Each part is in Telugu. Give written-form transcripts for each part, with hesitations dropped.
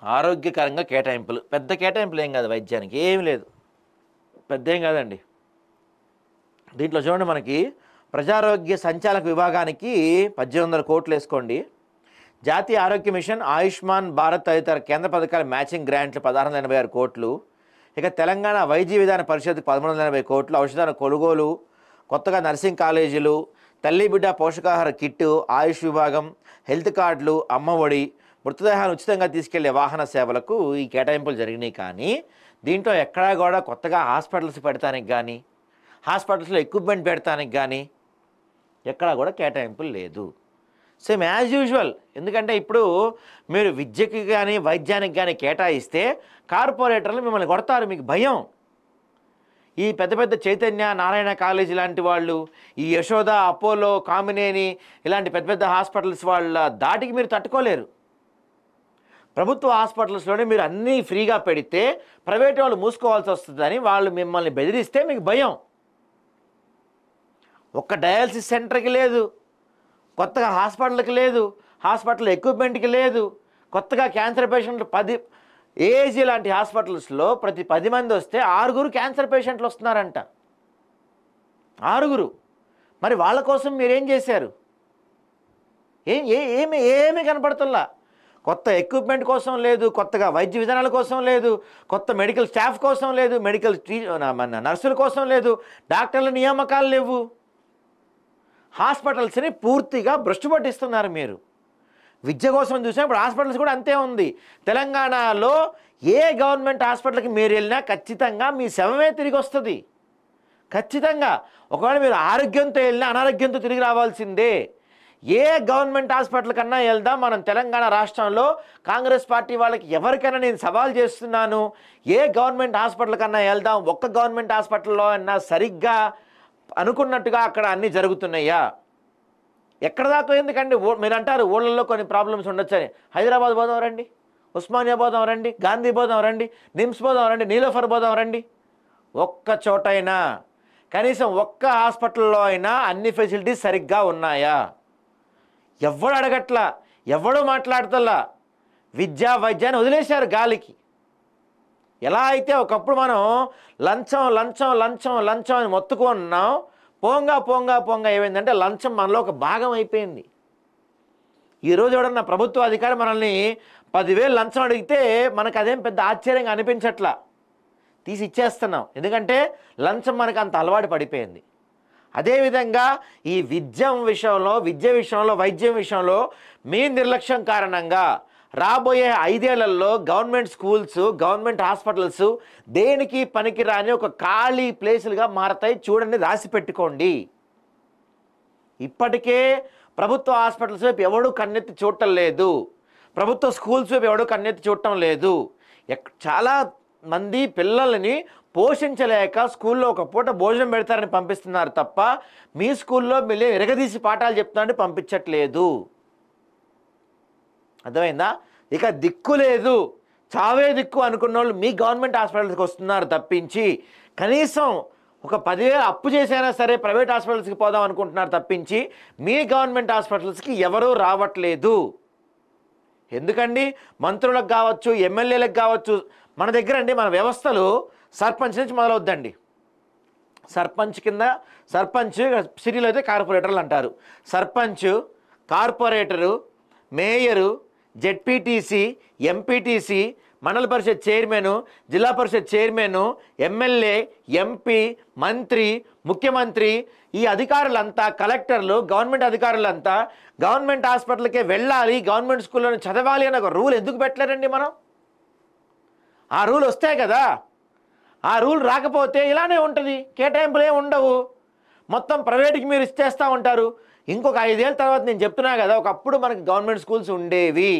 ఆరోగ్యకరంగా కేటాయింపులు, పెద్ద కేటాయింపులు ఏం కాదు, వైద్యానికి ఏమి లేదు, పెద్ద ఏం కాదండి. దీంట్లో చూడండి, మనకి ప్రజారోగ్య సంచాలక విభాగానికి 1800 కోట్లు వేసుకోండి. జాతీయ ఆరోగ్య మిషన్, ఆయుష్మాన్ భారత్ తదితర కేంద్ర పథకాల మ్యాచింగ్ గ్రాంట్లు 1686 కోట్లు. ఇక తెలంగాణ వైద్య విధాన పరిషత్కు 1380 కోట్లు. ఔషధాల కొనుగోలు, కొత్తగా నర్సింగ్ కాలేజీలు, తల్లి బిడ్డ పోషకాహార కిట్టు, ఆయుష్ విభాగం, హెల్త్ కార్డులు, అమ్మఒడి, మృతదేహాన్ని ఉచితంగా తీసుకెళ్లే వాహన సేవలకు ఈ కేటాయింపులు జరిగినాయి. కానీ దీంట్లో ఎక్కడా కూడా కొత్తగా హాస్పిటల్స్ పెడతానికి కానీ, హాస్పిటల్స్లో ఎక్విప్మెంట్ పెడతానికి కానీ ఎక్కడా కూడా కేటాయింపులు లేదు. Same as usual. ఎందుకంటే ఇప్పుడు మీరు విద్యకి కానీ వైద్యానికి కానీ కేటాయిస్తే కార్పొరేటర్లు మిమ్మల్ని కొడతారు, మీకు భయం. ఈ పెద్ద పెద్ద చైతన్య, నారాయణ కాలేజీ లాంటి వాళ్ళు, ఈ యశోద, అపోలో, కామినేని ఇలాంటి పెద్ద పెద్ద హాస్పిటల్స్ వాళ్ళ దాటికి మీరు తట్టుకోలేరు. ప్రభుత్వ హాస్పిటల్స్లోనే మీరు అన్నీ ఫ్రీగా పెడితే ప్రైవేట్ వాళ్ళు మూసుకోవాల్సి వస్తుందని వాళ్ళు మిమ్మల్ని బెదిరిస్తే మీకు భయం. ఒక్క డయాలసిస్ సెంటర్కి లేదు, కొత్తగా హాస్పిటల్కి లేదు, హాస్పిటల్ ఎక్విప్మెంట్కి లేదు, కొత్తగా క్యాన్సర్ పేషెంట్లు 10 ఏజీ లాంటి హాస్పిటల్స్లో ప్రతి 10 మంది వస్తే 6 క్యాన్సర్ పేషెంట్లు వస్తున్నారంట. 6. మరి వాళ్ళ కోసం మీరేం చేశారు? ఏమి కనపడుతుందా? కొత్త ఎక్విప్మెంట్ కోసం లేదు, కొత్తగా వైద్య విధానాల కోసం లేదు, కొత్త మెడికల్ స్టాఫ్ కోసం లేదు, మెడికల్ నర్సుల కోసం లేదు, డాక్టర్ల నియామకాలు లేవు. హాస్పిటల్స్ని పూర్తిగా భ్రష్టు పట్టిస్తున్నారు మీరు. విద్య కోసం చూసినప్పుడు హాస్పిటల్స్ కూడా అంతే ఉంది. తెలంగాణలో ఏ గవర్నమెంట్ హాస్పిటల్కి మీరు వెళ్ళినా ఖచ్చితంగా మీ శవమే తిరిగి వస్తుంది. ఖచ్చితంగా. ఒకవేళ మీరు ఆరోగ్యంతో వెళ్ళినా అనారోగ్యంతో తిరిగి రావాల్సిందే. ఏ గవర్నమెంట్ హాస్పిటల్ కన్నా వెళ్దాం మనం తెలంగాణ రాష్ట్రంలో. కాంగ్రెస్ పార్టీ వాళ్ళకి ఎవరికైనా నేను సవాల్ చేస్తున్నాను, ఏ గవర్నమెంట్ హాస్పిటల్ కన్నా వెళ్దాం, ఒక్క గవర్నమెంట్ హాస్పిటల్లో అన్నా సరిగ్గా అనుకున్నట్టుగా అక్కడ అన్నీ జరుగుతున్నాయా? ఎక్కడ దాకా ఎందుకండి? మీరు అంటారు ఊళ్ళల్లో కొన్ని ప్రాబ్లమ్స్ ఉండొచ్చని. హైదరాబాద్ పోదాం రండి, ఉస్మానియా పోదాం రండి, గాంధీ పోదాం రండి, నిమ్స్ పోదాం రండి, నీలోఫర్ పోదాం రండి. ఒక్క చోటైనా కనీసం ఒక్క హాస్పిటల్లో అయినా అన్ని ఫెసిలిటీస్ సరిగ్గా ఉన్నాయా? ఎవడు అడగట్లా, ఎవడూ మాట్లాడతల్లా. విద్యా వైద్యాన్ని వదిలేశారు గాలికి. ఎలా అయితే ఒకప్పుడు మనం లంచం లంచం లంచం లంచం అని మొత్తుకున్నాం, పోంగా పోంగా పోంగా ఏమైందంటే లంచం మనలో ఒక భాగం అయిపోయింది. ఈరోజు ఎవడన్నా ప్రభుత్వ అధికారి మనల్ని 10,000 లంచం అడిగితే మనకు అదేం పెద్ద ఆశ్చర్యంగా అనిపించట్లా, తీసి ఇచ్చేస్తున్నాం. ఎందుకంటే లంచం మనకు అంత అలవాటు పడిపోయింది. అదేవిధంగా ఈ విద్య విషయంలో, వైద్యం విషయంలో మీ నిర్లక్ష్యం కారణంగా రాబోయే 5 ఏళ్లలో గవర్నమెంట్ స్కూల్స్, గవర్నమెంట్ హాస్పిటల్స్ దేనికి పనికిరాని ఒక ఖాళీ ప్లేసులుగా మారతాయి. చూడండి, రాసి పెట్టుకోండి. ఇప్పటికే ప్రభుత్వ హాస్పిటల్స్ వైపు ఎవడూ కన్నెత్తి చూడటం లేదు, ప్రభుత్వ స్కూల్స్ వైపు ఎవడూ కన్నెత్తి చూడటం లేదు. చాలా మంది పిల్లల్ని పోషించలేక స్కూల్లో ఒక పూట భోజనం పెడతారని పంపిస్తున్నారు తప్ప మీ స్కూల్లో మళ్ళీ ఎరగదీసి పాఠాలు చెప్తారని పంపించట్లేదు. అర్థమైందా? ఇక దిక్కు లేదు, చావే దిక్కు అనుకున్న వాళ్ళు మీ గవర్నమెంట్ హాస్పిటల్స్కి వస్తున్నారు తప్పించి, కనీసం ఒక 10,000 అప్పు చేసైనా సరే ప్రైవేట్ హాస్పిటల్స్కి పోదాం అనుకుంటున్నారు తప్పించి మీ గవర్నమెంట్ హాస్పిటల్స్కి ఎవరూ రావట్లేదు. ఎందుకండి? మంత్రులకు కావచ్చు, ఎమ్మెల్యేలకు కావచ్చు, మన దగ్గర అండి మన వ్యవస్థలు సర్పంచ్ నుంచి మొదలవుద్దండి. సర్పంచ్ కింద సిటీలో అయితే కార్పొరేటర్లు అంటారు. Sarpanch, corporator, mayor, ZPTC, MPTC, మండల పరిషత్ చైర్మను, జిల్లా పరిషత్ చైర్మను, ఎమ్మెల్యే, ఎంపీ, మంత్రి, ముఖ్యమంత్రి, ఈ అధికారులంతా, కలెక్టర్లు, గవర్నమెంట్ అధికారులంతా గవర్నమెంట్ హాస్పిటల్కే వెళ్ళాలి, గవర్నమెంట్ స్కూల్లోనే చదవాలి అనే ఒక రూల్ ఎందుకు పెట్టలేరండి మనం? ఆ రూల్ వస్తే కదా. ఆ రూల్ రాకపోతే ఇలానే ఉంటుంది, కేటాయింపులు ఏమి ఉండవు, మొత్తం ప్రైవేట్కి మీరు ఇచ్చేస్తూ ఉంటారు. ఇంకొక 5 ఏళ్ళ తర్వాత నేను చెప్తున్నా కదా, ఒకప్పుడు మనకి గవర్నమెంట్ స్కూల్స్ ఉండేవి,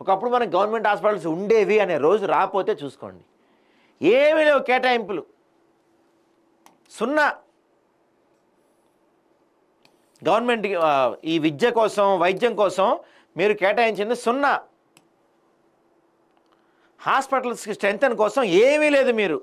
ఒకప్పుడు మనకి గవర్నమెంట్ హాస్పిటల్స్ ఉండేవి అనే రోజు రాకపోతే చూసుకోండి, ఏమీ లేవు కేటాయింపులు, సున్నా. గవర్నమెంట్ ఈ విద్య కోసం, వైద్యం కోసం మీరు కేటాయించింది సున్నా. హాస్పిటల్స్కి స్ట్రెంగ్తన్ కోసం ఏమీ లేదు మీరు.